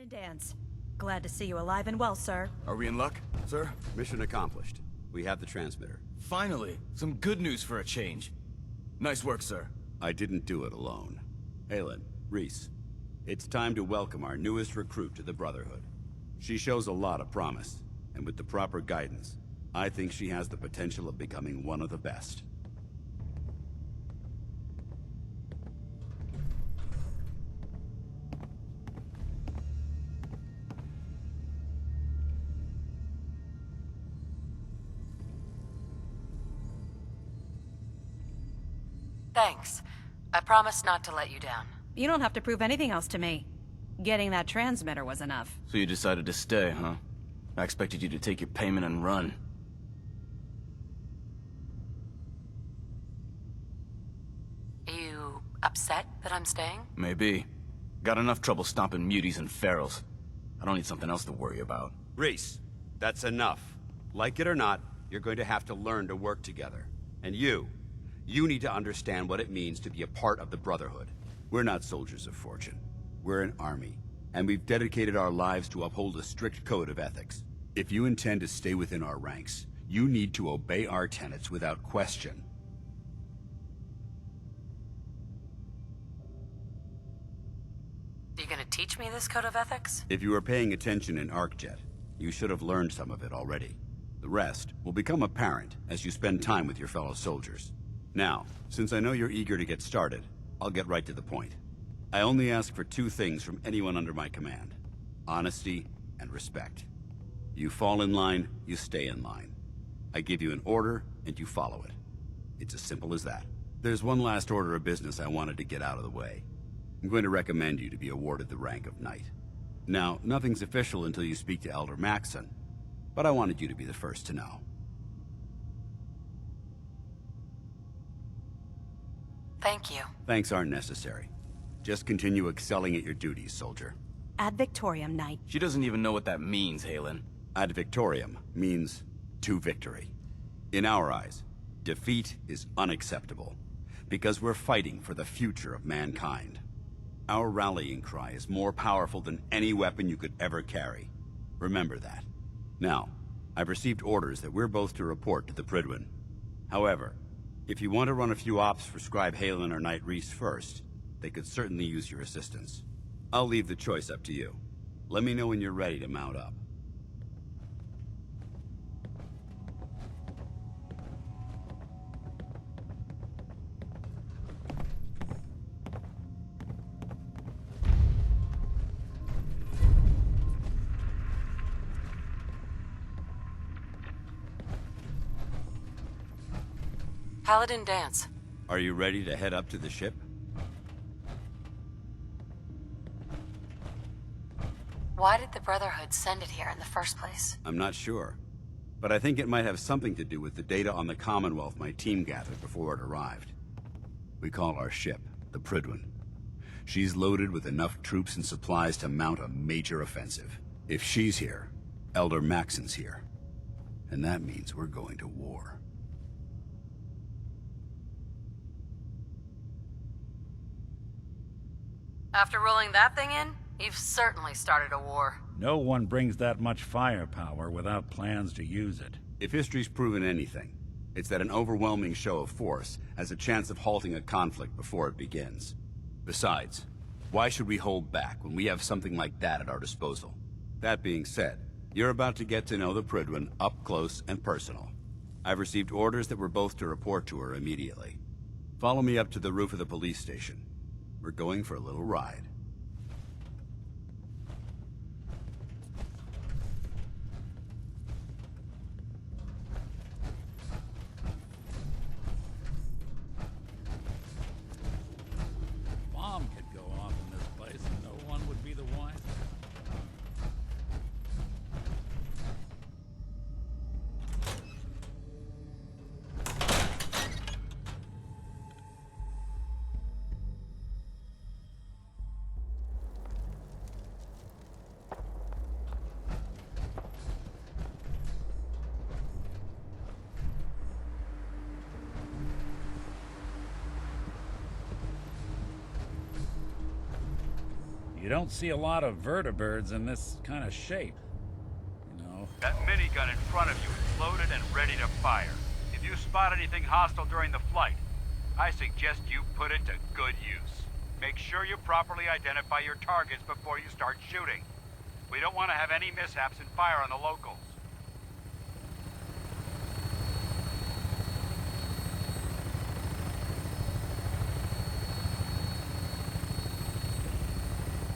Paladin Dance. Glad to see you alive and well, sir. Are we in luck, sir? Mission accomplished. We have the transmitter. Finally, some good news for a change. Nice work, sir. I didn't do it alone. Halen, Reese, it's time to welcome our newest recruit to the Brotherhood. She shows a lot of promise, and with the proper guidance, I think she has the potential of becoming one of the best. Thanks. I promise not to let you down. You don't have to prove anything else to me. Getting that transmitter was enough. So you decided to stay, huh? I expected you to take your payment and run. You upset that I'm staying? Maybe. Got enough trouble stomping muties and ferals. I don't need something else to worry about. Reese, that's enough. Like it or not, you're going to have to learn to work together. And you need to understand what it means to be a part of the Brotherhood. We're not soldiers of fortune. We're an army, and we've dedicated our lives to uphold a strict code of ethics. If you intend to stay within our ranks, you need to obey our tenets without question. You gonna teach me this code of ethics? If you were paying attention in ArcJet, you should have learned some of it already. The rest will become apparent as you spend time with your fellow soldiers. Now, since I know you're eager to get started, I'll get right to the point. I only ask for two things from anyone under my command: honesty and respect. You fall in line, you stay in line. I give you an order, and you follow it. It's as simple as that. There's one last order of business I wanted to get out of the way. I'm going to recommend you to be awarded the rank of Knight. Now, nothing's official until you speak to Elder Maxson, but I wanted you to be the first to know. Thank you. Thanks aren't necessary. Just continue excelling at your duties, soldier. Ad Victoriam, Knight. She doesn't even know what that means, Halen. Ad Victoriam means to victory. In our eyes, defeat is unacceptable, because we're fighting for the future of mankind. Our rallying cry is more powerful than any weapon you could ever carry. Remember that. Now, I've received orders that we're both to report to the Prydwen. However, if you want to run a few ops for Scribe Halen or Knight Reese first, they could certainly use your assistance. I'll leave the choice up to you. Let me know when you're ready to mount up. Paladin Dance. Are you ready to head up to the ship? Why did the Brotherhood send it here in the first place? I'm not sure, but I think it might have something to do with the data on the Commonwealth my team gathered before it arrived. We call our ship the Prydwen. She's loaded with enough troops and supplies to mount a major offensive. If she's here, Elder Maxson's here. And that means we're going to war. After rolling that thing in, you've certainly started a war. No one brings that much firepower without plans to use it. If history's proven anything, it's that an overwhelming show of force has a chance of halting a conflict before it begins. Besides, why should we hold back when we have something like that at our disposal? That being said, you're about to get to know the Prydwen up close and personal. I've received orders that we're both to report to her immediately. Follow me up to the roof of the police station. We're going for a little ride. Bomb could go off in this place and no one would be the wiser. You don't see a lot of vertibirds in this kind of shape. You know. That minigun in front of you is loaded and ready to fire. If you spot anything hostile during the flight, I suggest you put it to good use. Make sure you properly identify your targets before you start shooting. We don't want to have any mishaps and fire on the locals.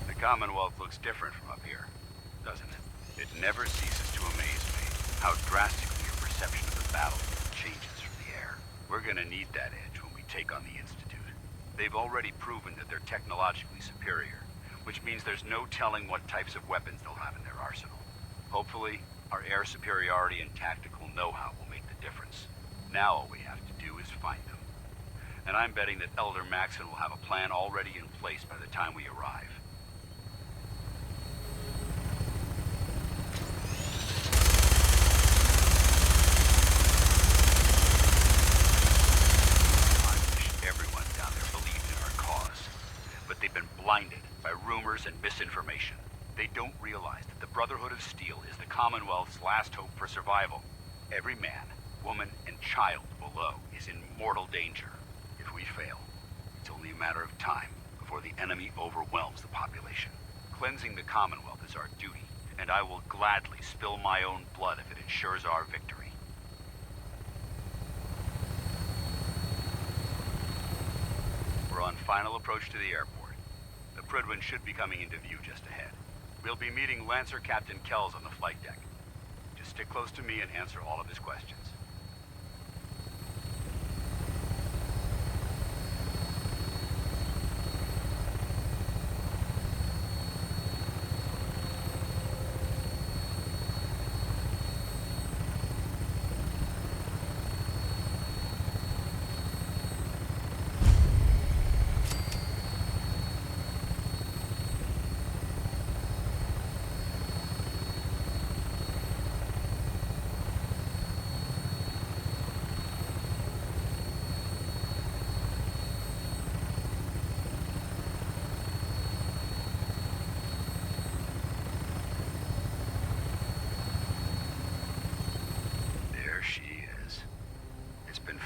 The Commonwealth looks different from up here, doesn't it? It never ceases to amaze me how drastically your perception of the battle changes from the air. We're gonna need that edge when we take on the Institute. They've already proven that they're technologically superior, which means there's no telling what types of weapons they'll have in their arsenal. Hopefully, our air superiority and tactical know-how will make the difference. Now all we have to do is find them. And I'm betting that Elder Maxon will have a plan already in place by the time we arrive. Blinded by rumors and misinformation. They don't realize that the Brotherhood of Steel is the Commonwealth's last hope for survival. Every man, woman, and child below is in mortal danger. If we fail, it's only a matter of time before the enemy overwhelms the population. Cleansing the Commonwealth is our duty, and I will gladly spill my own blood if it ensures our victory. We're on final approach to the airport. The Prydwen should be coming into view just ahead. We'll be meeting Lancer Captain Kells on the flight deck. Just stick close to me and answer all of his questions.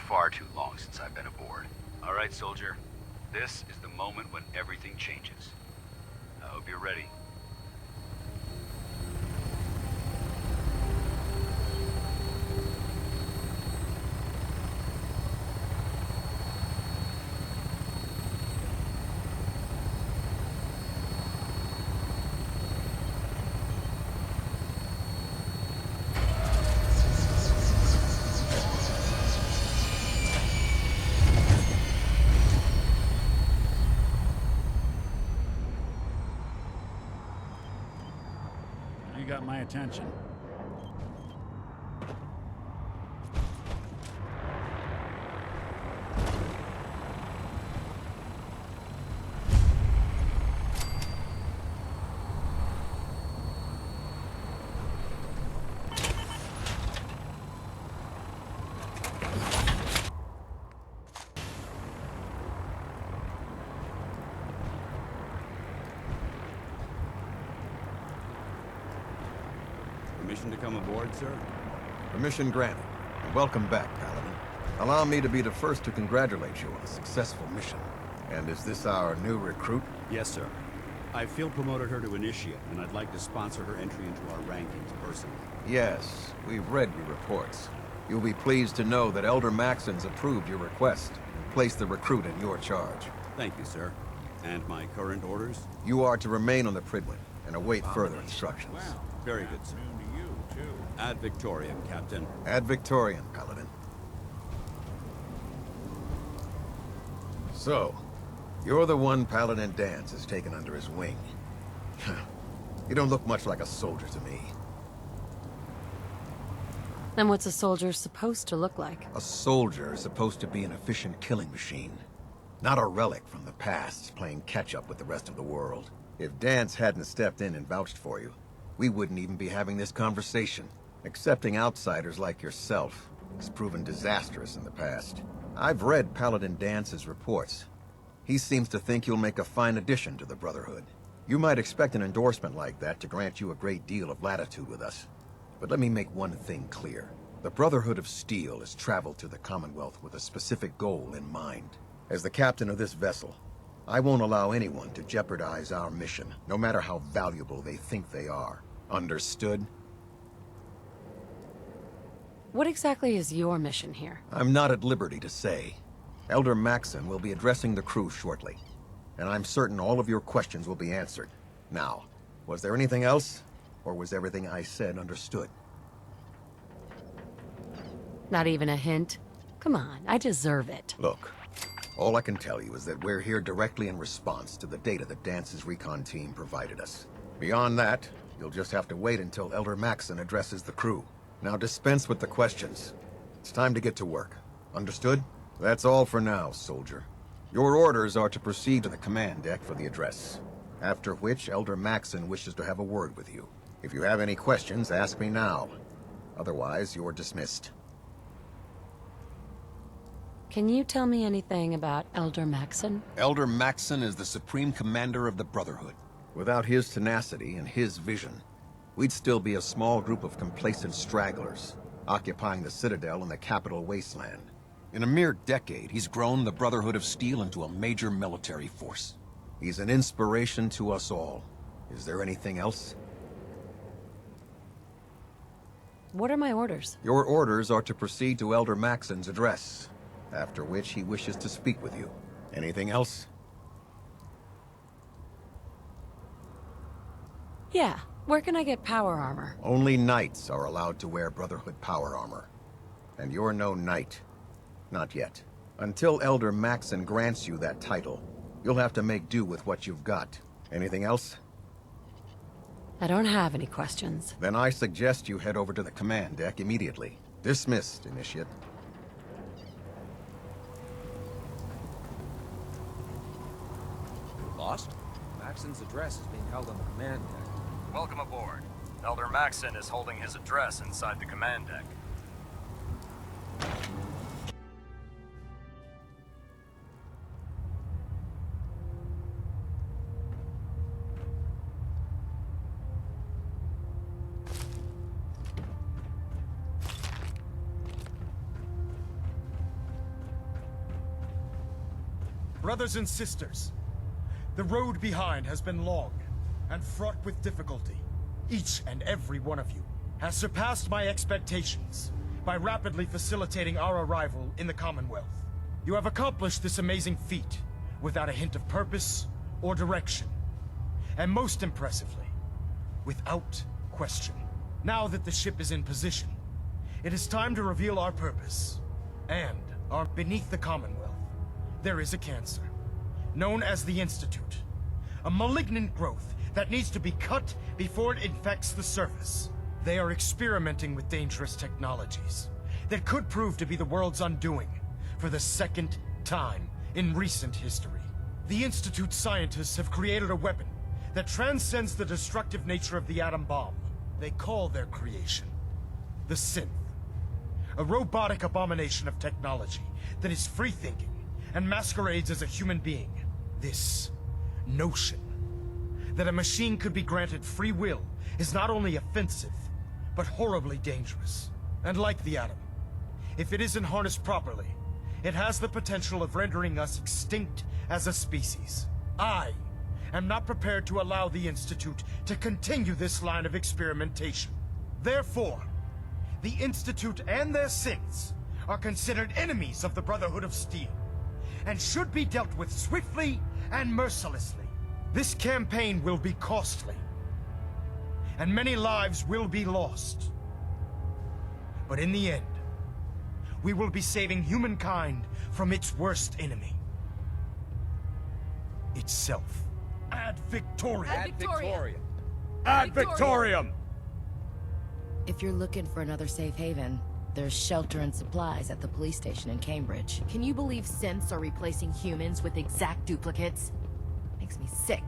Far too long since I've been aboard. All right, soldier. This is the moment when everything changes. I hope you're ready. Got my attention. Permission to come aboard, sir? Permission granted. And welcome back, Paladin. Allow me to be the first to congratulate you on a successful mission. And is this our new recruit? Yes, sir. I feel promoted her to initiate, and I'd like to sponsor her entry into our rankings personally. Yes, we've read your reports. You'll be pleased to know that Elder Maxon's approved your request and placed the recruit in your charge. Thank you, sir. And my current orders? You are to remain on the Prydwen and await further instructions. Wow. Very good, sir. Noon to you, too. Ad Victoriam, Captain. Ad Victoriam, Paladin. So, you're the one Paladin Danse has taken under his wing. You don't look much like a soldier to me. Then what's a soldier supposed to look like? A soldier is supposed to be an efficient killing machine. Not a relic from the past, playing catch-up with the rest of the world. If Danse hadn't stepped in and vouched for you, we wouldn't even be having this conversation. Accepting outsiders like yourself has proven disastrous in the past. I've read Paladin Dance's reports. He seems to think you'll make a fine addition to the Brotherhood. You might expect an endorsement like that to grant you a great deal of latitude with us. But let me make one thing clear. The Brotherhood of Steel has traveled to the Commonwealth with a specific goal in mind. As the captain of this vessel, I won't allow anyone to jeopardize our mission, no matter how valuable they think they are. Understood? What exactly is your mission here? I'm not at liberty to say. Elder Maxon will be addressing the crew shortly, and I'm certain all of your questions will be answered. Now, was there anything else, or was everything I said understood? Not even a hint? Come on, I deserve it. Look, all I can tell you is that we're here directly in response to the data that Dance's recon team provided us. Beyond that, you'll just have to wait until Elder Maxon addresses the crew. Now dispense with the questions. It's time to get to work. Understood? That's all for now, soldier. Your orders are to proceed to the command deck for the address. After which, Elder Maxon wishes to have a word with you. If you have any questions, ask me now. Otherwise, you're dismissed. Can you tell me anything about Elder Maxon? Elder Maxon is the Supreme Commander of the Brotherhood. Without his tenacity and his vision, we'd still be a small group of complacent stragglers, occupying the Citadel in the capital wasteland. In a mere decade, he's grown the Brotherhood of Steel into a major military force. He's an inspiration to us all. Is there anything else? What are my orders? Your orders are to proceed to Elder Maxon's address, after which he wishes to speak with you. Anything else? Yeah, where can I get power armor? Only knights are allowed to wear Brotherhood power armor. And you're no knight. Not yet. Until Elder Maxon grants you that title, you'll have to make do with what you've got. Anything else? I don't have any questions. Then I suggest you head over to the command deck immediately. Dismissed, Initiate. Lost? Maxon's address is being held on the command deck. Welcome aboard. Elder Maxon is holding his address inside the command deck. Brothers and sisters, the road behind has been long and fraught with difficulty. Each and every one of you has surpassed my expectations by rapidly facilitating our arrival in the Commonwealth. You have accomplished this amazing feat without a hint of purpose or direction. And most impressively, without question. Now that the ship is in position, it is time to reveal our purpose. And beneath the Commonwealth, there is a cancer, known as the Institute. A malignant growth that needs to be cut before it infects the surface. They are experimenting with dangerous technologies that could prove to be the world's undoing for the second time in recent history. The Institute's scientists have created a weapon that transcends the destructive nature of the atom bomb. They call their creation the Synth. A robotic abomination of technology that is free-thinking and masquerades as a human being. This notion that a machine could be granted free will is not only offensive, but horribly dangerous. And like the atom, if it isn't harnessed properly, it has the potential of rendering us extinct as a species. I am not prepared to allow the Institute to continue this line of experimentation. Therefore, the Institute and their synths are considered enemies of the Brotherhood of Steel, and should be dealt with swiftly and mercilessly. This campaign will be costly, and many lives will be lost. But in the end, we will be saving humankind from its worst enemy. Itself. Ad Victoriam! Ad Victoriam! Ad Victoriam! If you're looking for another safe haven, there's shelter and supplies at the police station in Cambridge. Can you believe synths are replacing humans with exact duplicates? Makes me sick.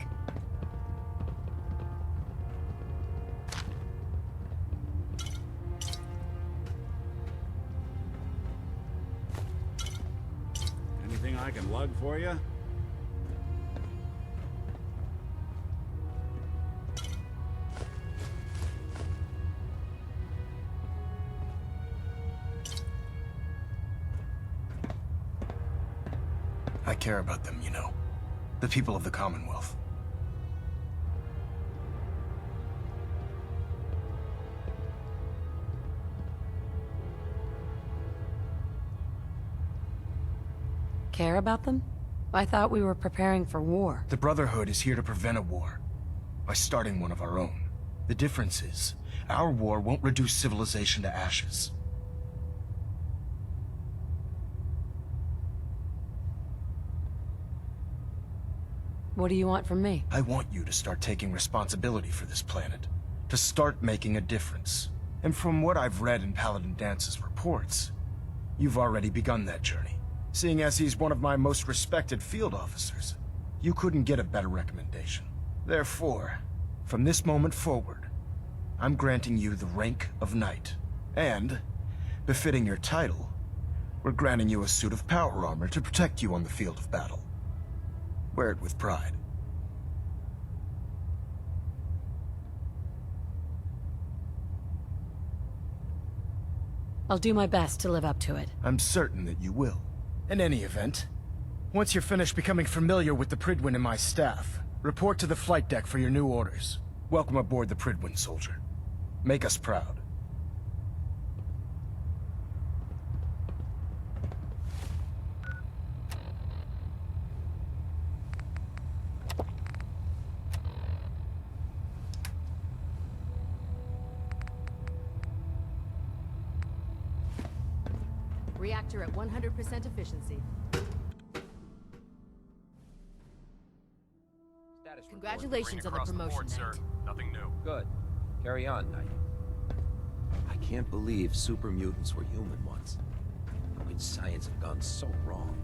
Anything I can lug for you? I care about them, you know. The people of the Commonwealth. Care about them? I thought we were preparing for war. The Brotherhood is here to prevent a war, by starting one of our own. The difference is, our war won't reduce civilization to ashes. What do you want from me? I want you to start taking responsibility for this planet. To start making a difference. And from what I've read in Paladin Dance's reports, you've already begun that journey. Seeing as he's one of my most respected field officers, you couldn't get a better recommendation. Therefore, from this moment forward, I'm granting you the rank of Knight. And, befitting your title, we're granting you a suit of power armor to protect you on the field of battle. Wear it with pride. I'll do my best to live up to it. I'm certain that you will. In any event, once you're finished becoming familiar with the Pridwin and my staff, report to the flight deck for your new orders. Welcome aboard the Pridwin, soldier. Make us proud. Reactor at 100% efficiency. Status report. Congratulations on the Across the promotion, board, sir. Knight. Nothing new. Good. Carry on, Knight. I can't believe super mutants were human once. How could science have gone so wrong?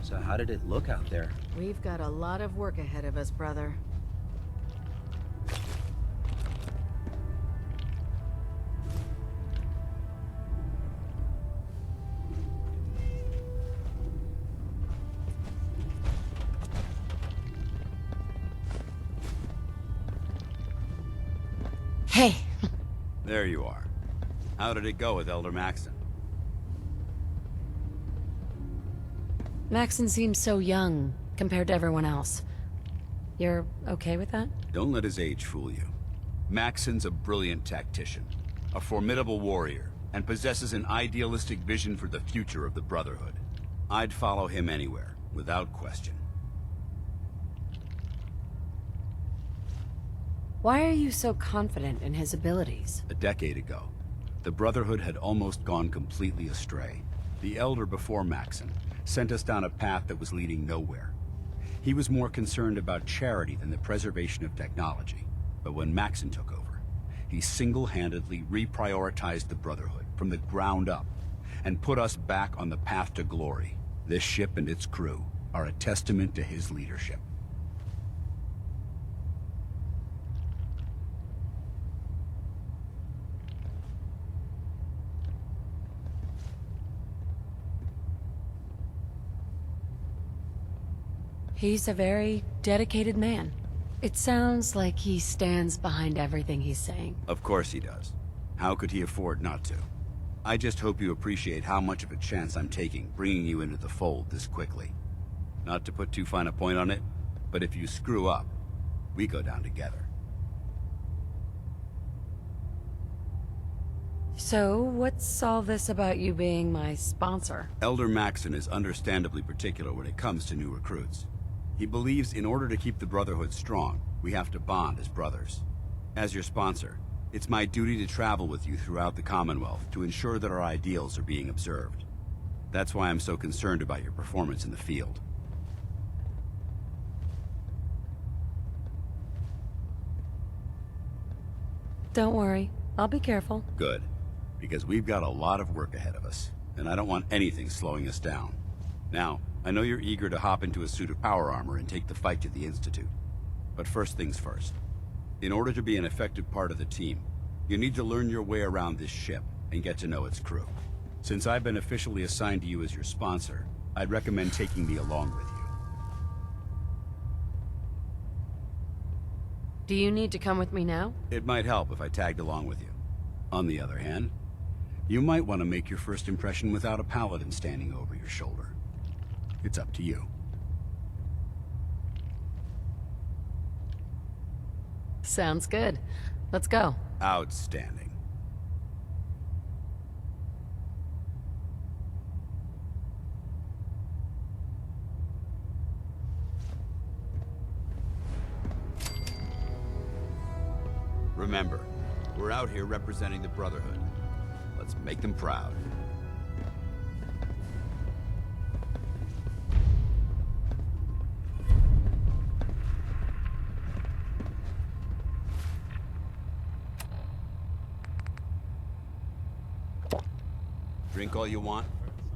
So how did it look out there? We've got a lot of work ahead of us, brother. Hey! There you are. How did it go with Elder Maxon? Maxon seems so young compared to everyone else. You're okay with that? Don't let his age fool you. Maxon's a brilliant tactician, a formidable warrior, and possesses an idealistic vision for the future of the Brotherhood. I'd follow him anywhere, without question. Why are you so confident in his abilities? A decade ago, the Brotherhood had almost gone completely astray. The Elder before Maxon sent us down a path that was leading nowhere. He was more concerned about charity than the preservation of technology. But when Maxon took over, he single-handedly reprioritized the Brotherhood from the ground up and put us back on the path to glory. This ship and its crew are a testament to his leadership. He's a very dedicated man. It sounds like he stands behind everything he's saying. Of course he does. How could he afford not to? I just hope you appreciate how much of a chance I'm taking bringing you into the fold this quickly. Not to put too fine a point on it, but if you screw up, we go down together. So, what's all this about you being my sponsor? Elder Maxon is understandably particular when it comes to new recruits. He believes in order to keep the Brotherhood strong, we have to bond as brothers. As your sponsor, it's my duty to travel with you throughout the Commonwealth to ensure that our ideals are being observed. That's why I'm so concerned about your performance in the field. Don't worry, I'll be careful. Good, because we've got a lot of work ahead of us, and I don't want anything slowing us down. Now, I know you're eager to hop into a suit of power armor and take the fight to the Institute. But first things first. In order to be an effective part of the team, you need to learn your way around this ship and get to know its crew. Since I've been officially assigned to you as your sponsor, I'd recommend taking me along with you. Do you need to come with me now? It might help if I tagged along with you. On the other hand, you might want to make your first impression without a paladin standing over your shoulder. it's up to you. Sounds good. Let's go. Outstanding. Remember, we're out here representing the Brotherhood. Let's make them proud. Drink all you want,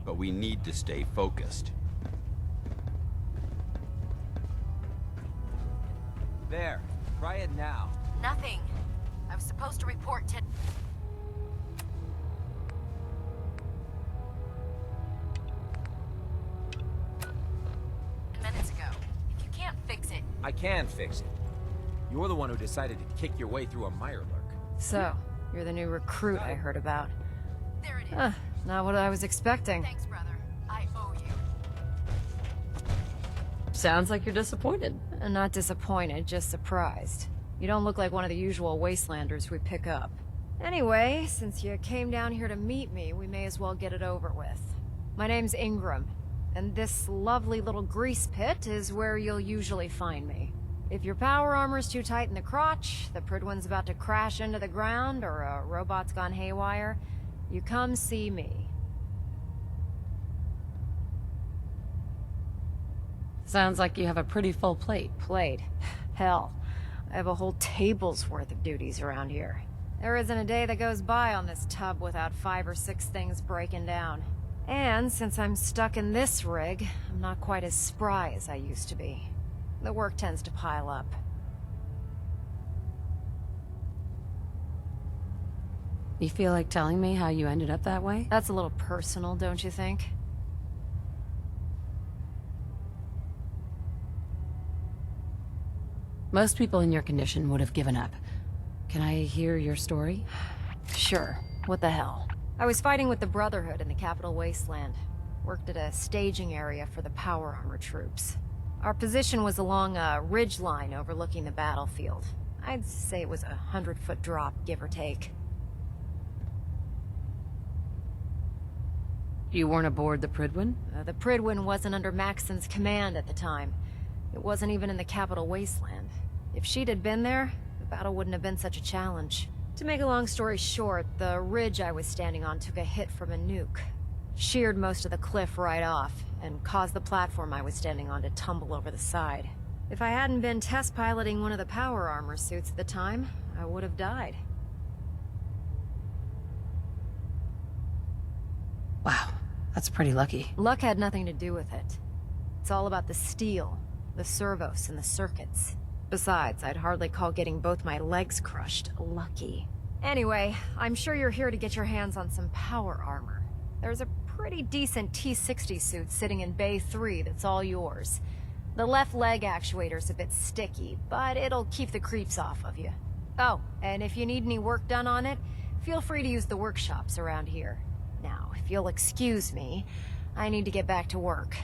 but we need to stay focused. There. Try it now. Nothing. I was supposed to report 10 minutes ago. If you can't fix it... I can fix it. You're the one who decided to kick your way through a Mirelurk. So, you're the new recruit I heard about. There it is. Not what I was expecting. Thanks, brother. I owe you. Sounds like you're disappointed. Not disappointed, just surprised. You don't look like one of the usual wastelanders we pick up. Anyway, since you came down here to meet me, we may as well get it over with. My name's Ingram, and this lovely little grease pit is where you'll usually find me. If your power armor's too tight in the crotch, the Pridwin's about to crash into the ground, or a robot's gone haywire, you come see me. Sounds like you have a pretty full plate. Plate? Hell, I have a whole table's worth of duties around here. There isn't a day that goes by on this tub without 5 or 6 things breaking down. And since I'm stuck in this rig, I'm not quite as spry as I used to be. The work tends to pile up. You feel like telling me how you ended up that way? That's a little personal, don't you think? Most people in your condition would have given up. Can I hear your story? Sure. What the hell? I was fighting with the Brotherhood in the Capital Wasteland. Worked at a staging area for the power armor troops. Our position was along a ridge line overlooking the battlefield. I'd say it was a 100-foot drop, give or take. You weren't aboard the Pridwin? The Pridwin wasn't under Maxon's command at the time. It wasn't even in the Capital Wasteland. If she'd had been there, the battle wouldn't have been such a challenge. To make a long story short, the ridge I was standing on took a hit from a nuke. Sheared most of the cliff right off, and caused the platform I was standing on to tumble over the side. If I hadn't been test piloting one of the power armor suits at the time, I would have died. Wow, that's pretty lucky. Luck had nothing to do with it. It's all about the steel, the servos, and the circuits. Besides, I'd hardly call getting both my legs crushed lucky. Anyway, I'm sure you're here to get your hands on some power armor. There's a pretty decent T-60 suit sitting in Bay 3 that's all yours. The left leg actuator's a bit sticky, but it'll keep the creeps off of you. Oh, and if you need any work done on it, feel free to use the workshops around here. Now, if you'll excuse me, I need to get back to work.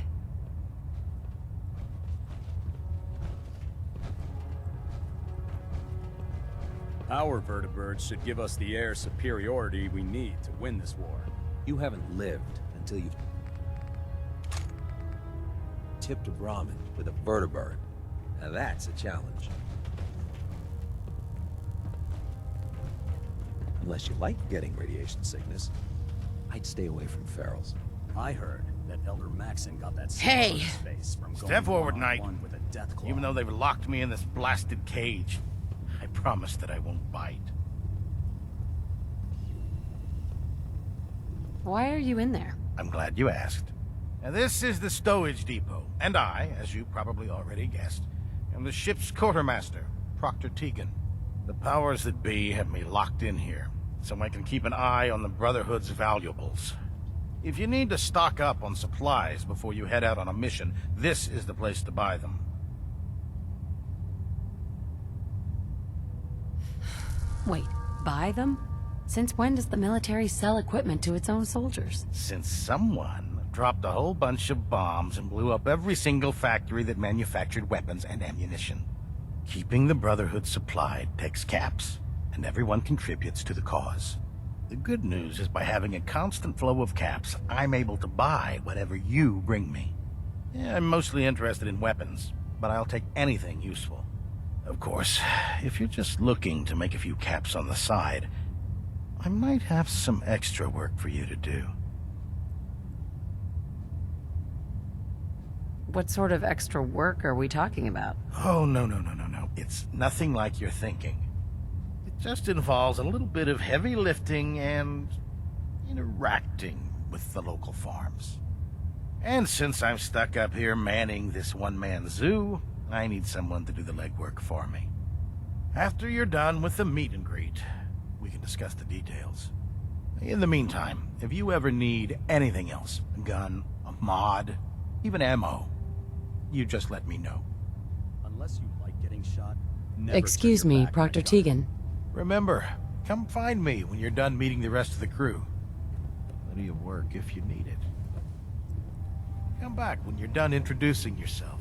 Our vertibirds should give us the air superiority we need to win this war. You haven't lived until you've tipped a Brahmin with a vertibird. Now that's a challenge. Unless you like getting radiation sickness, I'd stay away from ferals. I heard that Elder Maxon got that Hey! in his face from going Step forward, one-on-one Knight. with a death claw. Even though they've locked me in this blasted cage, I promise that I won't bite. Why are you in there? I'm glad you asked. Now, this is the stowage depot, and I, as you probably already guessed, am the ship's quartermaster, Proctor Tegan. The powers that be have me locked in here, so I can keep an eye on the Brotherhood's valuables. If you need to stock up on supplies before you head out on a mission, this is the place to buy them. Wait, buy them? Since when does the military sell equipment to its own soldiers? Since someone dropped a whole bunch of bombs and blew up every single factory that manufactured weapons and ammunition. Keeping the Brotherhood supplied takes caps, and everyone contributes to the cause. The good news is by having a constant flow of caps, I'm able to buy whatever you bring me. Yeah, I'm mostly interested in weapons, but I'll take anything useful. Of course, if you're just looking to make a few caps on the side, I might have some extra work for you to do. What sort of extra work are we talking about? Oh, no. It's nothing like you're thinking. It just involves a little bit of heavy lifting and interacting with the local farms. And since I'm stuck up here manning this one-man zoo, I need someone to do the legwork for me. After you're done with the meet and greet, we can discuss the details. In the meantime, if you ever need anything else, a gun, a mod, even ammo, you just let me know. Unless you like getting shot, never Excuse turn your me, back Proctor on anyone. Tegan. Remember, come find me when you're done meeting the rest of the crew. Plenty of work if you need it. Come back when you're done introducing yourself.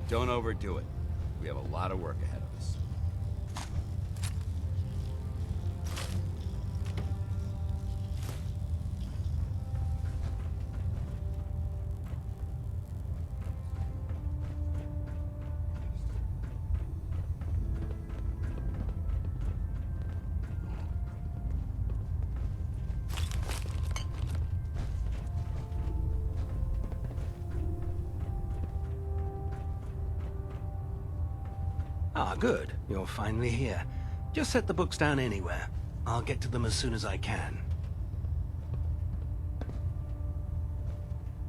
Don't overdo it. We have a lot of work ahead of us. Ah, good. You're finally here. Just set the books down anywhere. I'll get to them as soon as I can.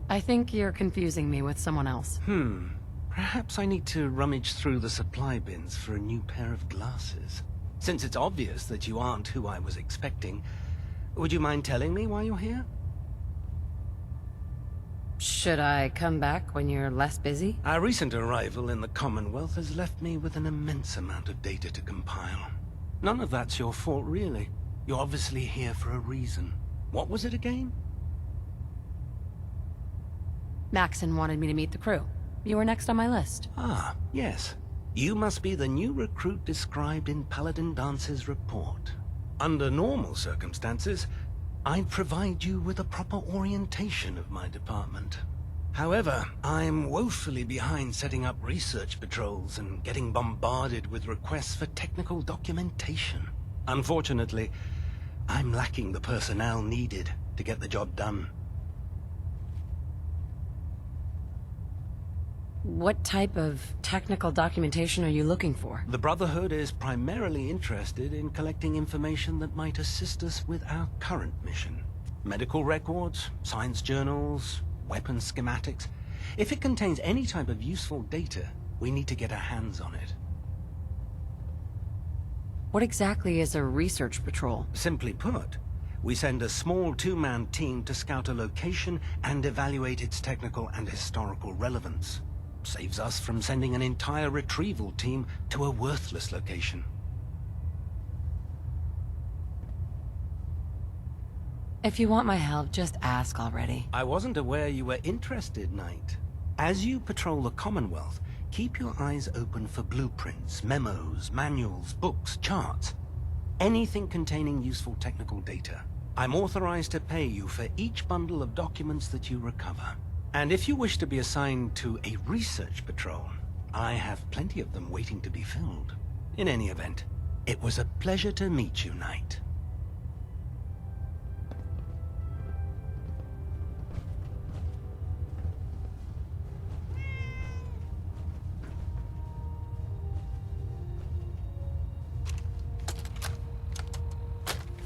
I think you're confusing me with someone else. Perhaps I need to rummage through the supply bins for a new pair of glasses. Since it's obvious that you aren't who I was expecting, would you mind telling me why you're here? Should I come back when you're less busy? Our recent arrival in the Commonwealth has left me with an immense amount of data to compile. None of that's your fault, really. You're obviously here for a reason. What was it again? Maxon wanted me to meet the crew. You were next on my list. Ah, yes. You must be the new recruit described in Paladin Dance's report. Under normal circumstances, I'd provide you with a proper orientation of my department. However, I'm woefully behind setting up research patrols and getting bombarded with requests for technical documentation. Unfortunately, I'm lacking the personnel needed to get the job done. What type of technical documentation are you looking for? The Brotherhood is primarily interested in collecting information that might assist us with our current mission. Medical records, science journals, weapons schematics. If it contains any type of useful data, we need to get our hands on it. What exactly is a research patrol? Simply put, we send a small two-man team to scout a location and evaluate its technical and historical relevance. Saves us from sending an entire retrieval team to a worthless location. If you want my help, just ask already. I wasn't aware you were interested, Knight. As you patrol the Commonwealth, keep your eyes open for blueprints, memos, manuals, books, charts. Anything containing useful technical data. I'm authorized to pay you for each bundle of documents that you recover. And if you wish to be assigned to a research patrol, I have plenty of them waiting to be filled. In any event, it was a pleasure to meet you, Knight.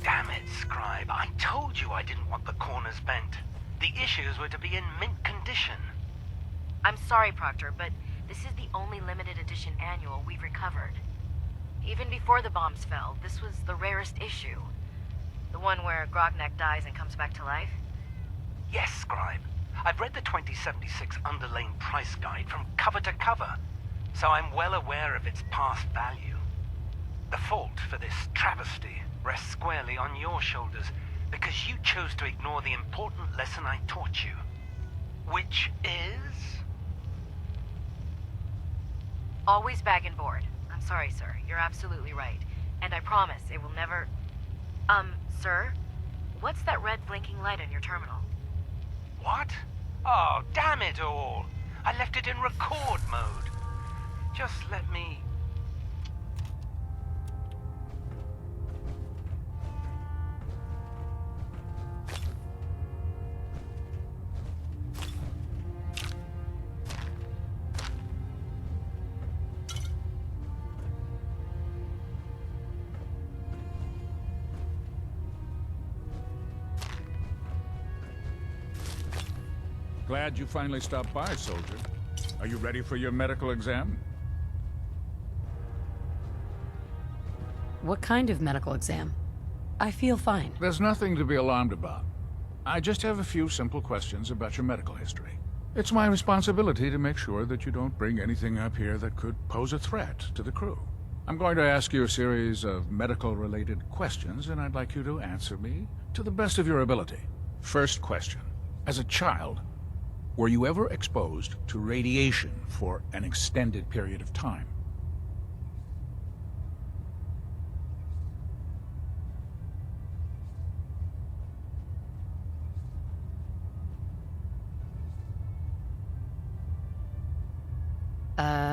Damn it, Scribe. I told you I didn't want the corners bent. The issues were to be in mint condition. I'm sorry, Proctor, but this is the only limited edition annual we've recovered. Even before the bombs fell, this was the rarest issue. The one where Grognak dies and comes back to life? Yes, Scribe. I've read the 2076 underlane price guide from cover to cover, so I'm well aware of its past value. The fault for this travesty rests squarely on your shoulders, because you chose to ignore the important lesson I taught you. Which is? Always bag and board. I'm sorry, sir. You're absolutely right. And I promise it will never... Sir? What's that red blinking light on your terminal? What? Oh, damn it all! I left it in record mode. Just let me... Glad you finally stopped by, soldier. Are you ready for your medical exam? What kind of medical exam? I feel fine. There's nothing to be alarmed about. I just have a few simple questions about your medical history. It's my responsibility to make sure that you don't bring anything up here that could pose a threat to the crew. I'm going to ask you a series of medical-related questions, and I'd like you to answer me to the best of your ability. First question. As a child, were you ever exposed to radiation for an extended period of time?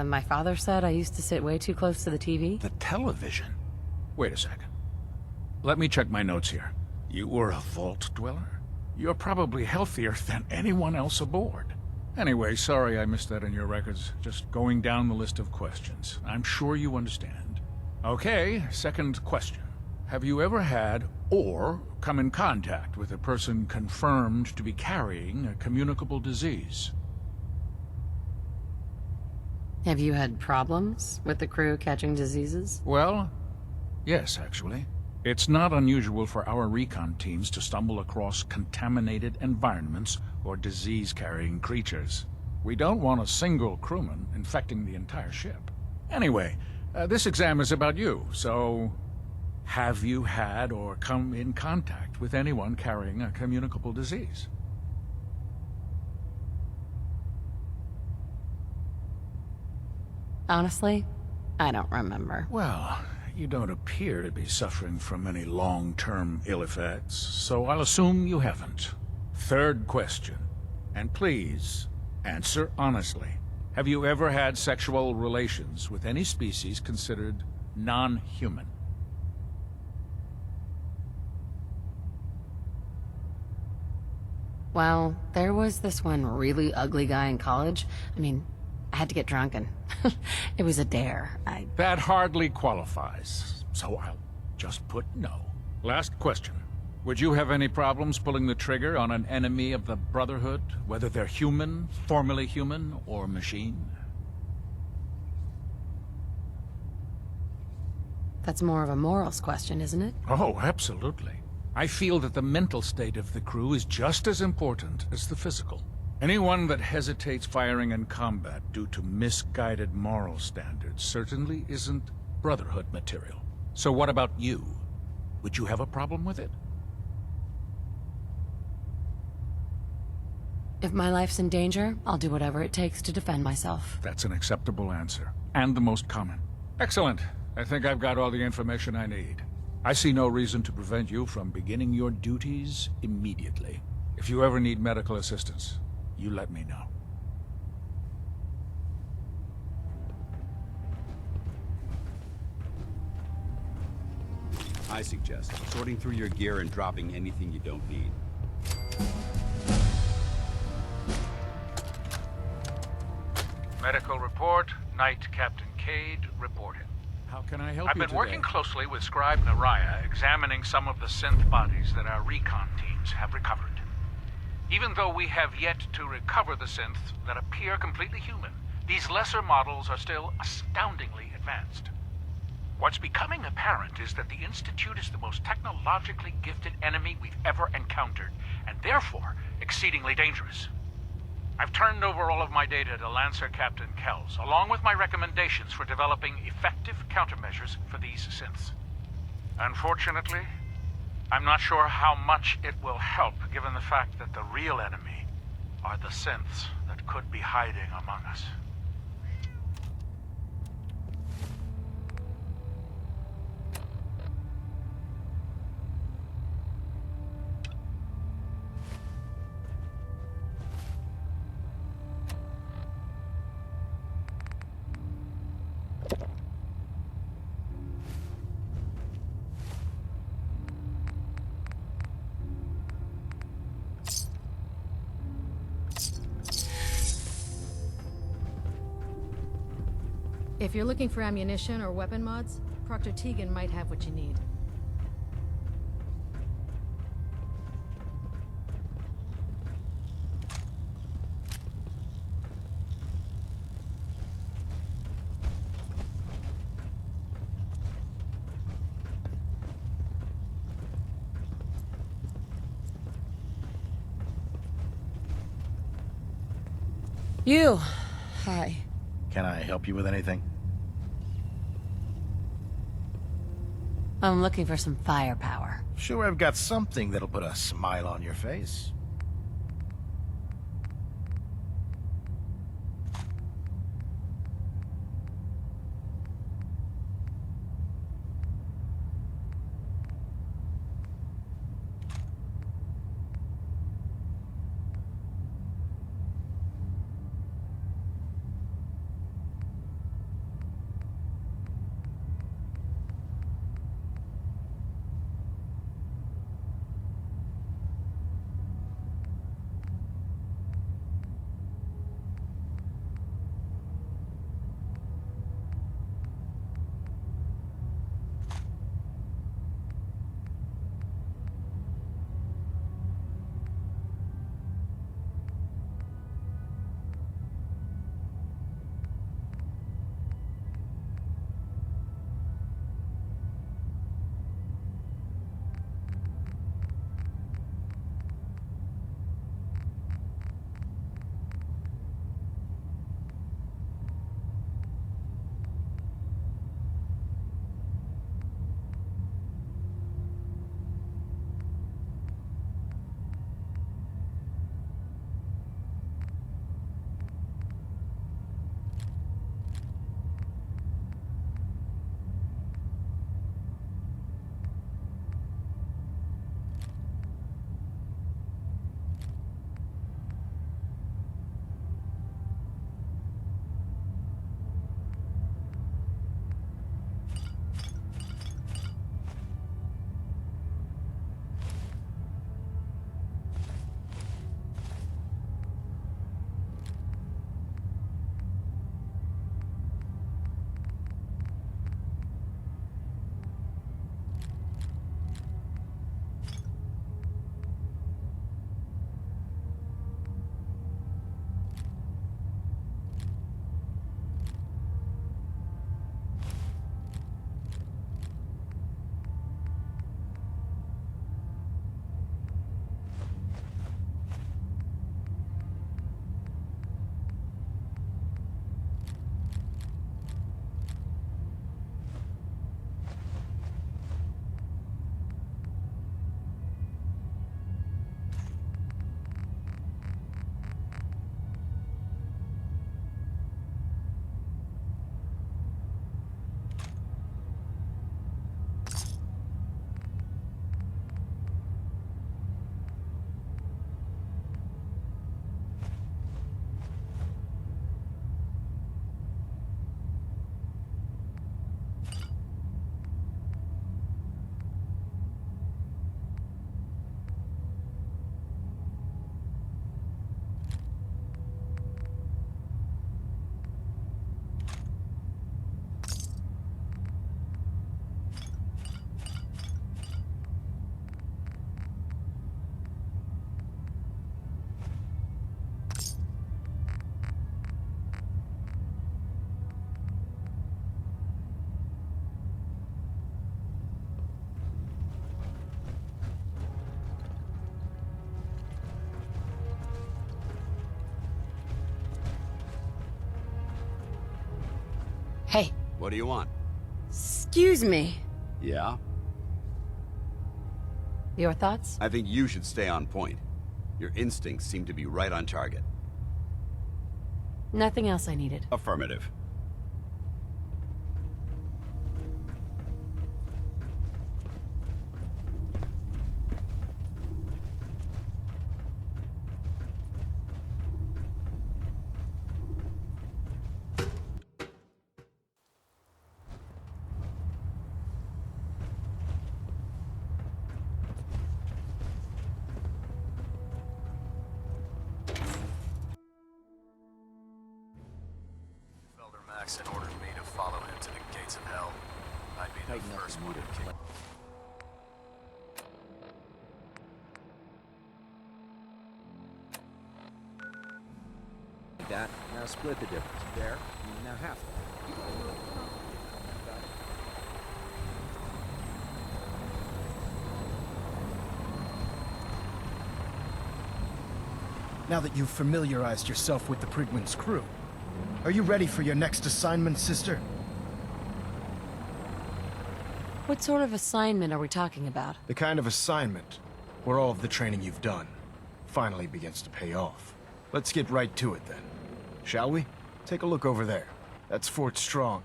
My father said I used to sit way too close to the TV. The television? Wait a second. Let me check my notes here. You were a vault dweller? You're probably healthier than anyone else aboard. Anyway, sorry I missed that in your records. Just going down the list of questions. I'm sure you understand. Okay, second question. Have you ever had or come in contact with a person confirmed to be carrying a communicable disease? Have you had problems with the crew catching diseases? Well, yes, actually. It's not unusual for our recon teams to stumble across contaminated environments or disease-carrying creatures. We don't want a single crewman infecting the entire ship. Anyway, this exam is about you, so... have you had or come in contact with anyone carrying a communicable disease? Honestly, I don't remember. Well, you don't appear to be suffering from any long-term ill effects, so I'll assume you haven't. Third question, and please, answer honestly. Have you ever had sexual relations with any species considered non-human? Well, there was this one really ugly guy in college. I mean, I had to get drunk and it was a dare. That hardly qualifies, so I'll just put no. Last question. Would you have any problems pulling the trigger on an enemy of the Brotherhood, whether they're human, formerly human, or machine? That's more of a morals question, isn't it? Oh, absolutely. I feel that the mental state of the crew is just as important as the physical. Anyone that hesitates firing in combat due to misguided moral standards certainly isn't Brotherhood material. So what about you? Would you have a problem with it? If my life's in danger, I'll do whatever it takes to defend myself. That's an acceptable answer, and the most common. Excellent. I think I've got all the information I need. I see no reason to prevent you from beginning your duties immediately. If you ever need medical assistance, you let me know. I suggest sorting through your gear and dropping anything you don't need. Medical report, Night Captain Cade reporting. How can I help you today? I've been working closely with Scribe Naraya, examining some of the synth bodies that our recon teams have recovered. Even though we have yet to recover the synths that appear completely human, these lesser models are still astoundingly advanced. What's becoming apparent is that the Institute is the most technologically gifted enemy we've ever encountered, and therefore exceedingly dangerous. I've turned over all of my data to Lancer Captain Kells, along with my recommendations for developing effective countermeasures for these synths. Unfortunately, I'm not sure how much it will help, given the fact that the real enemy are the synths that could be hiding among us. If you're looking for ammunition or weapon mods, Proctor Tegan might have what you need. You. Hi. Can I help you with anything? I'm looking for some firepower. Sure, I've got something that'll put a smile on your face. What do you want? Excuse me. Yeah? Your thoughts? I think you should stay on point. Your instincts seem to be right on target. Nothing else I needed. Affirmative. Jackson ordered me to follow him to the gates of hell. I'd be the first one to kick. That. Now split the difference. There. Now half that. Now that you've familiarized yourself with the Prigman's crew, are you ready for your next assignment, sister? What sort of assignment are we talking about? The kind of assignment where all of the training you've done finally begins to pay off. Let's get right to it then, shall we? Take a look over there. That's Fort Strong,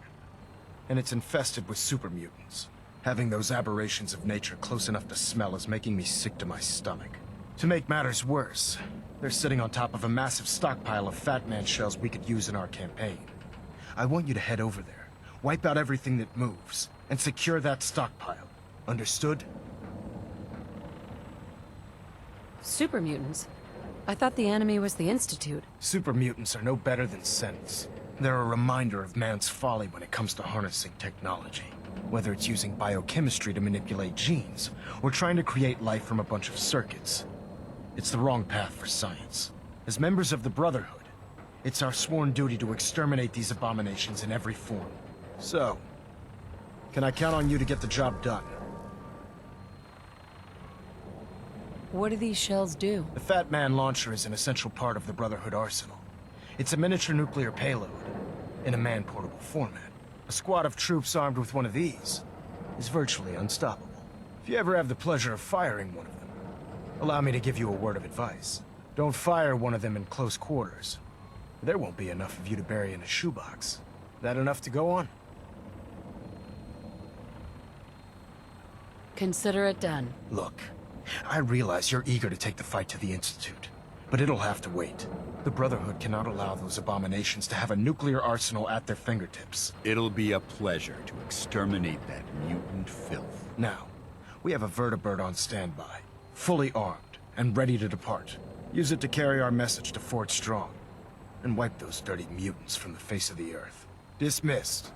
and it's infested with super mutants. Having those aberrations of nature close enough to smell is making me sick to my stomach. To make matters worse, they're sitting on top of a massive stockpile of Fat Man shells we could use in our campaign. I want you to head over there, wipe out everything that moves, and secure that stockpile. Understood? Super mutants? I thought the enemy was the Institute. Super mutants are no better than synths. They're a reminder of man's folly when it comes to harnessing technology. Whether it's using biochemistry to manipulate genes, or trying to create life from a bunch of circuits. It's the wrong path for science. As members of the Brotherhood, it's our sworn duty to exterminate these abominations in every form. So, can I count on you to get the job done? What do these shells do? The Fat Man launcher is an essential part of the Brotherhood arsenal. It's a miniature nuclear payload, in a man-portable format. A squad of troops armed with one of these is virtually unstoppable. If you ever have the pleasure of firing one of them, allow me to give you a word of advice. Don't fire one of them in close quarters. There won't be enough of you to bury in a shoebox. That enough to go on? Consider it done. Look, I realize you're eager to take the fight to the Institute, but it'll have to wait. The Brotherhood cannot allow those abominations to have a nuclear arsenal at their fingertips. It'll be a pleasure to exterminate that mutant filth. Now, we have a vertibird on standby, fully armed and ready to depart. Use it to carry our message to Fort Strong, and wipe those dirty mutants from the face of the earth. Dismissed.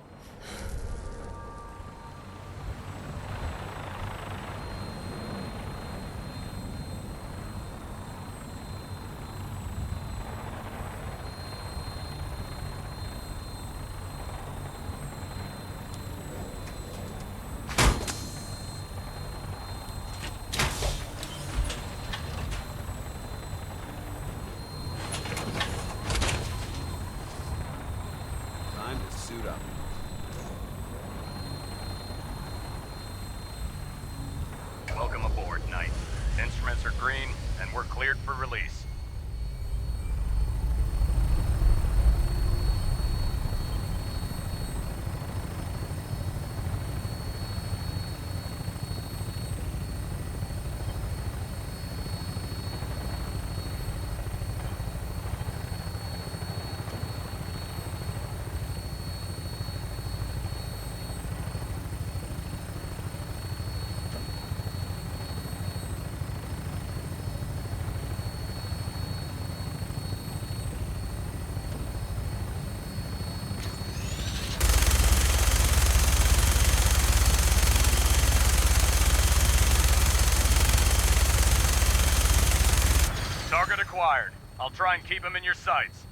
Time to suit up. Welcome aboard, Knight. Instruments are green, and we're cleared for release. Target acquired. I'll try and keep him in your sights.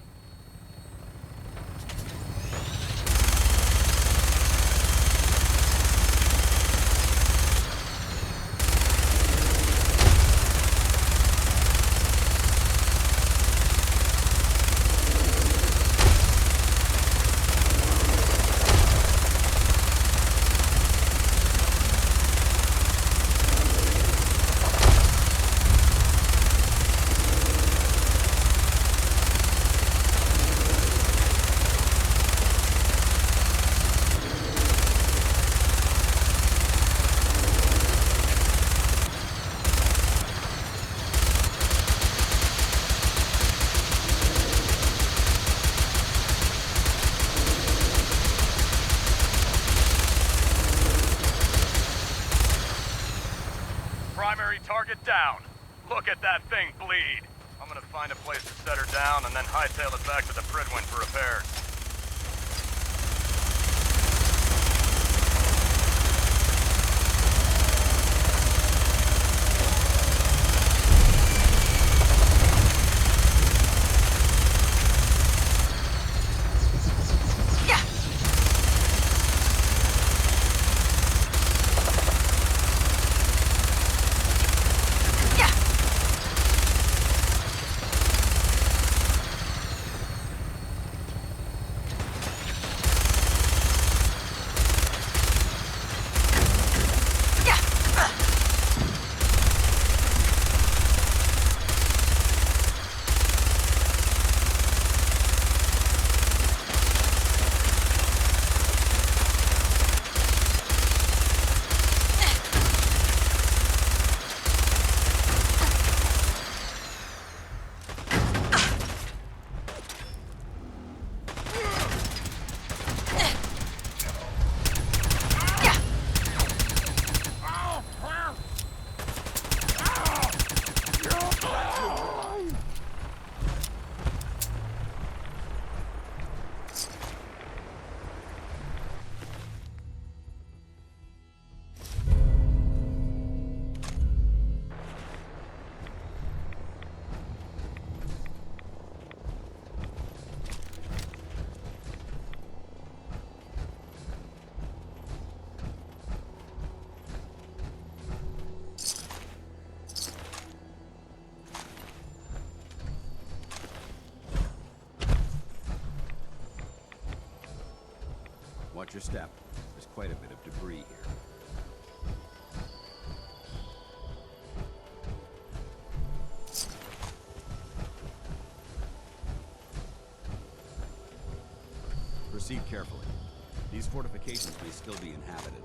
Target down. Look at that thing bleed. I'm gonna find a place to set her down and then hightail it back to the Pridwin for repairs. Watch your step. There's quite a bit of debris here. Proceed carefully. These fortifications may still be inhabited.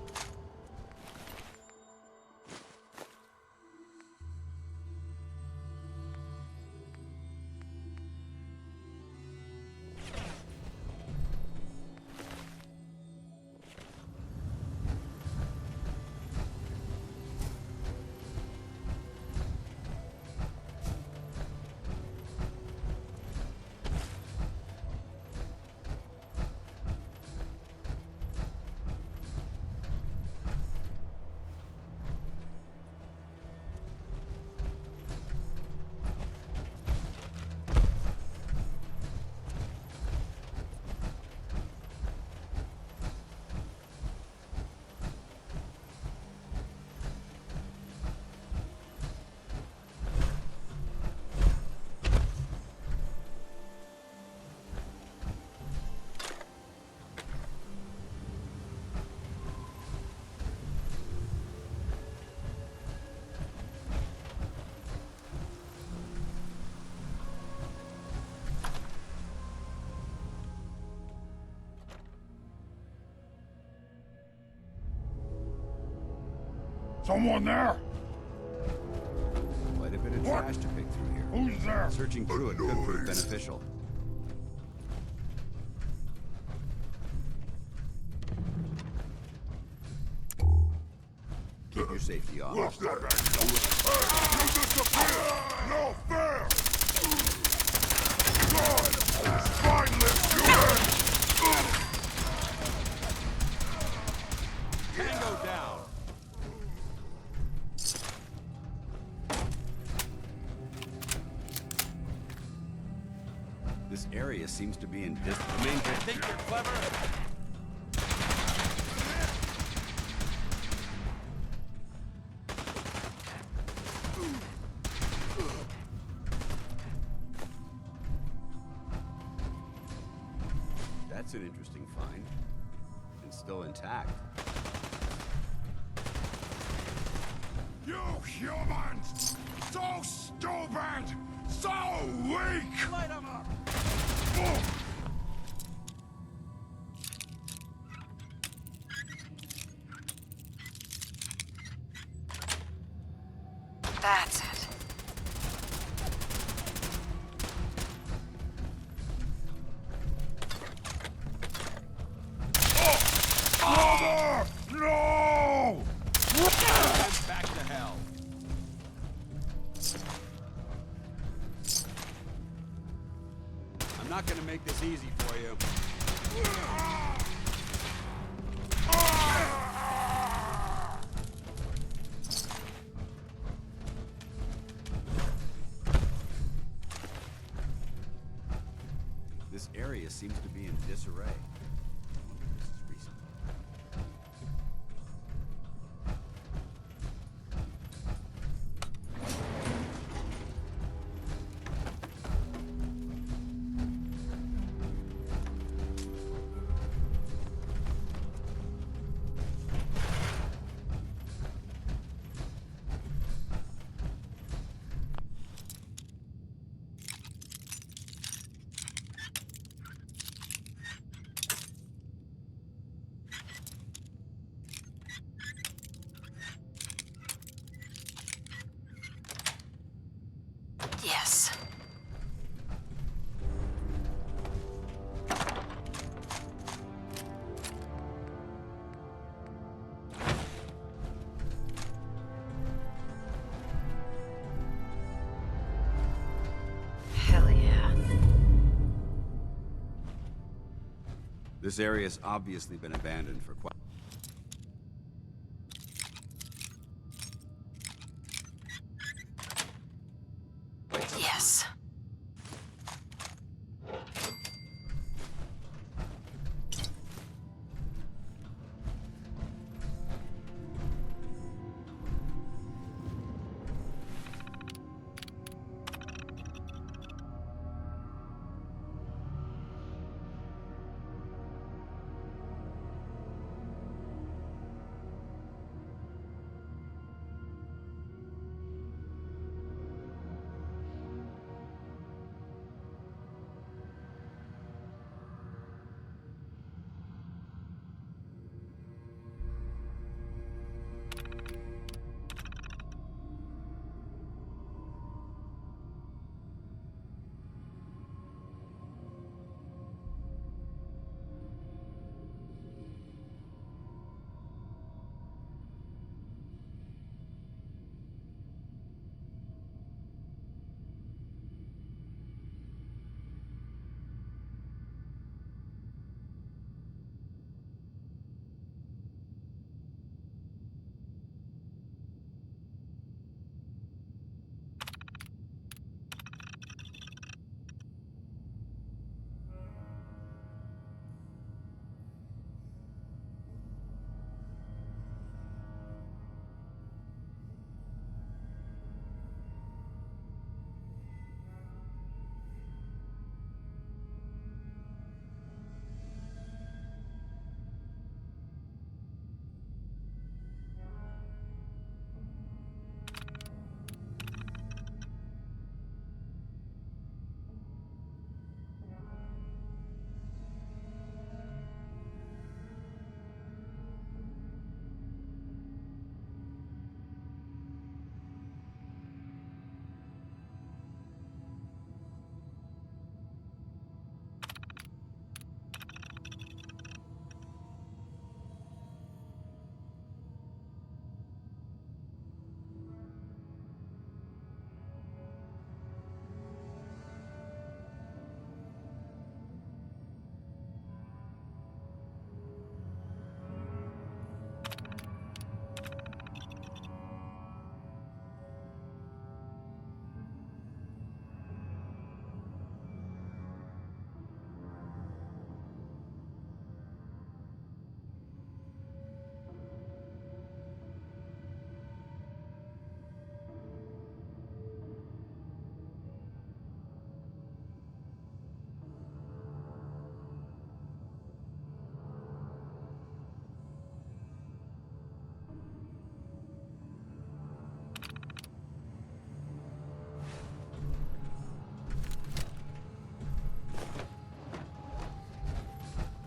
Someone there? Quite a bit of trash to pick through here. Who's there? Searching through it could prove beneficial. Keep your safety off. What's that? Hey, you disappear! No fair! God! Spineless human! Tango down! This area seems to be in disrepair. Think you're clever? That's an interesting find. And still intact. You humans! So stupid! So weak! Light 'em up! That's it. Mother! No! Back to hell. not gonna make this easy for you. This area seems to be in disarray. I wonder if this is recent. Yes. Hell yeah. This area has obviously been abandoned for quite... Yes.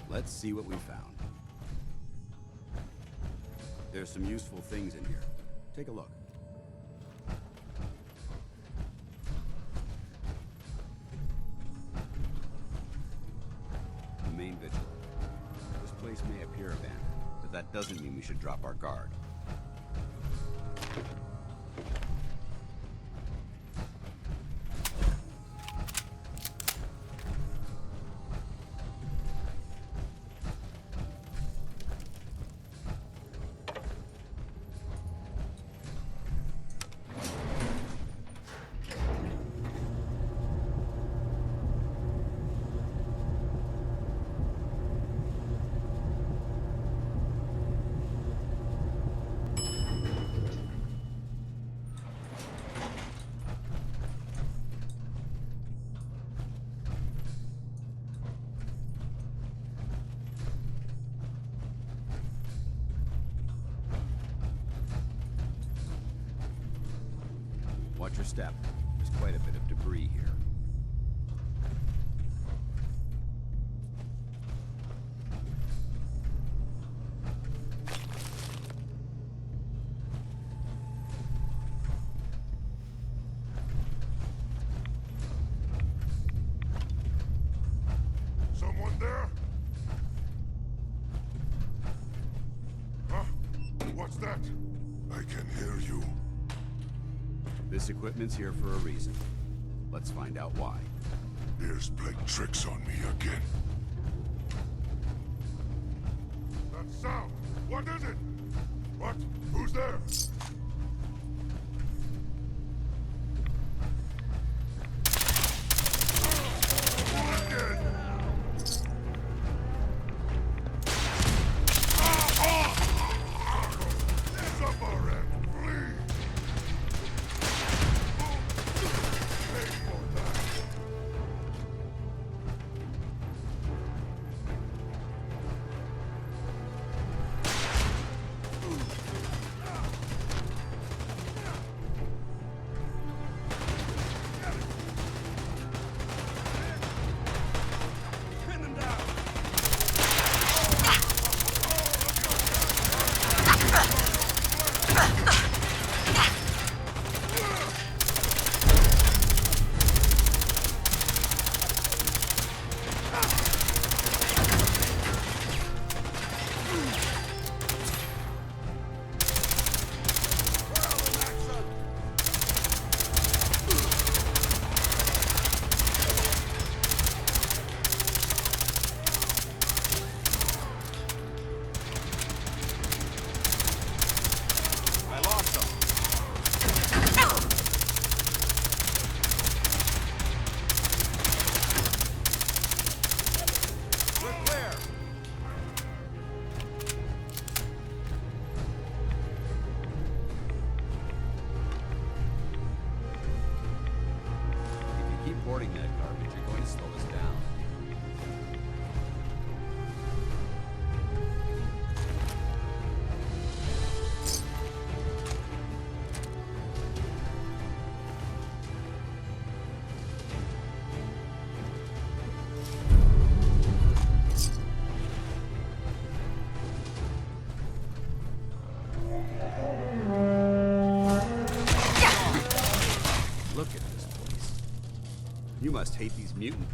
Let's see what we found. There's some useful things in here. Take a look. The main vigil. This place may appear abandoned, but that doesn't mean we should drop our guard. Watch your step. There's quite a bit of debris here. Someone there? Huh? What's that? I can hear you. This equipment's here for a reason. Let's find out why. Here's playing tricks on me again. That sound! What is it? What? Who's there? Boarding that garbage, you're going to slow us down. Look at this place. You must hate these mutants.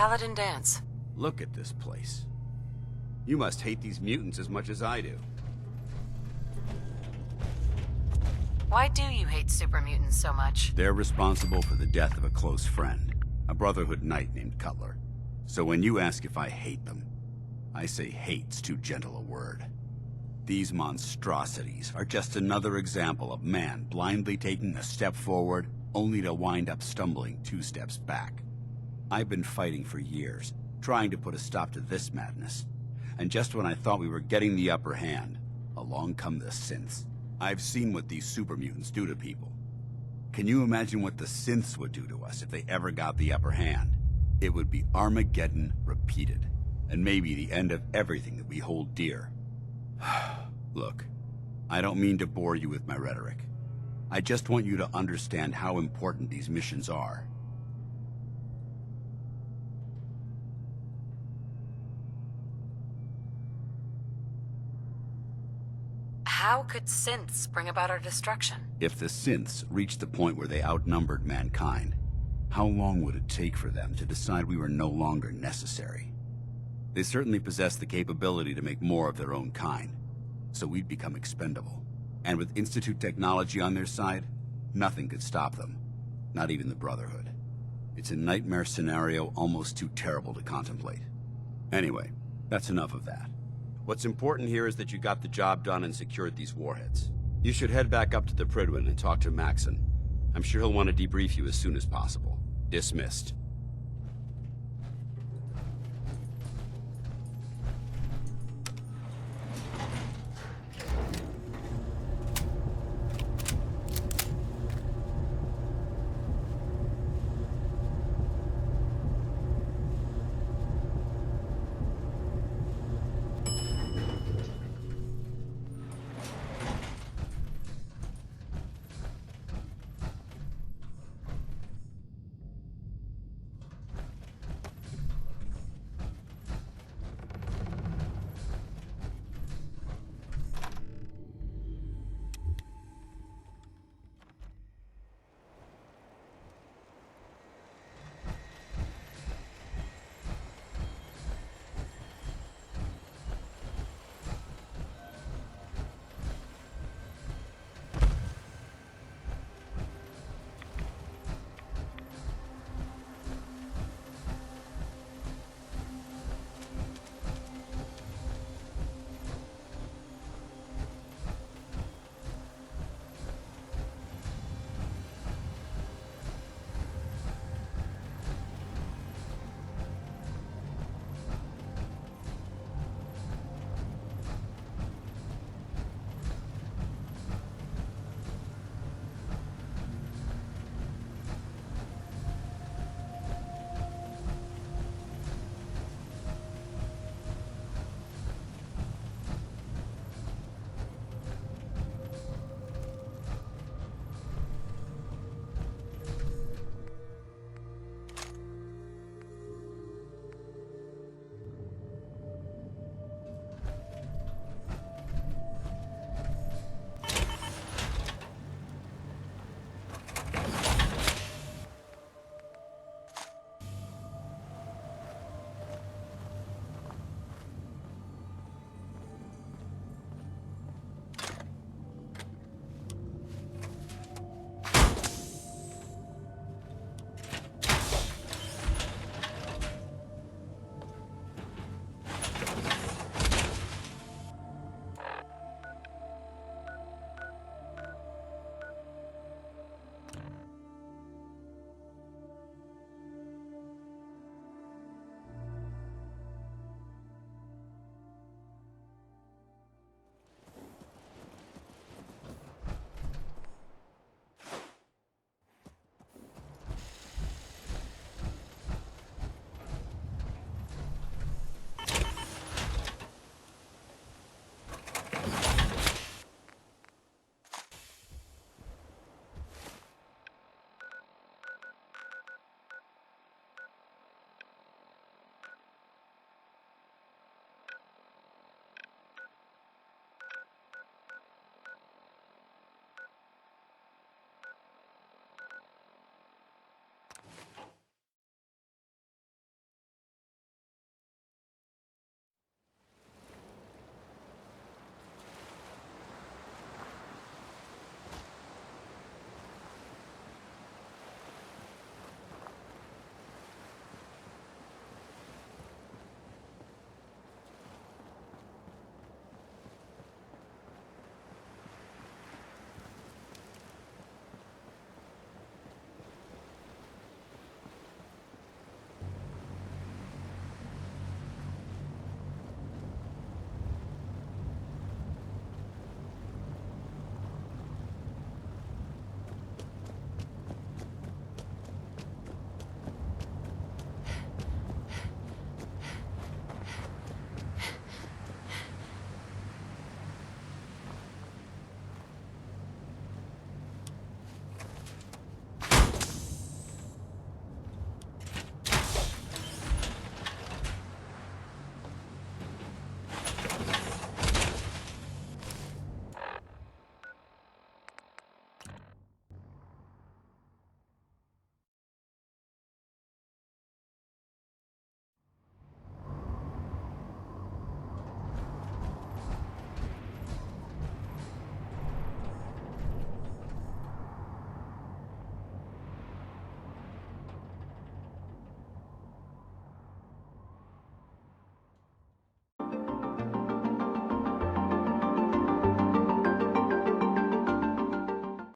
Paladin Dance. Look at this place. You must hate these mutants as much as I do. Why do you hate super mutants so much? They're responsible for the death of a close friend, a Brotherhood knight named Cutler. So when you ask if I hate them, I say hate's too gentle a word. These monstrosities are just another example of man blindly taking a step forward, only to wind up stumbling 2 steps back. I've been fighting for years, trying to put a stop to this madness. And just when I thought we were getting the upper hand, along come the synths. I've seen what these super mutants do to people. Can you imagine what the synths would do to us if they ever got the upper hand? It would be Armageddon repeated, and maybe the end of everything that we hold dear. Look, I don't mean to bore you with my rhetoric. I just want you to understand how important these missions are. How could synths bring about our destruction? If the synths reached the point where they outnumbered mankind, how long would it take for them to decide we were no longer necessary? They certainly possess the capability to make more of their own kind, so we'd become expendable. And with Institute technology on their side, nothing could stop them, not even the Brotherhood. It's a nightmare scenario almost too terrible to contemplate. Anyway, that's enough of that. What's important here is that you got the job done and secured these warheads. You should head back up to the Prydwen and talk to Maxon. I'm sure he'll want to debrief you as soon as possible. Dismissed.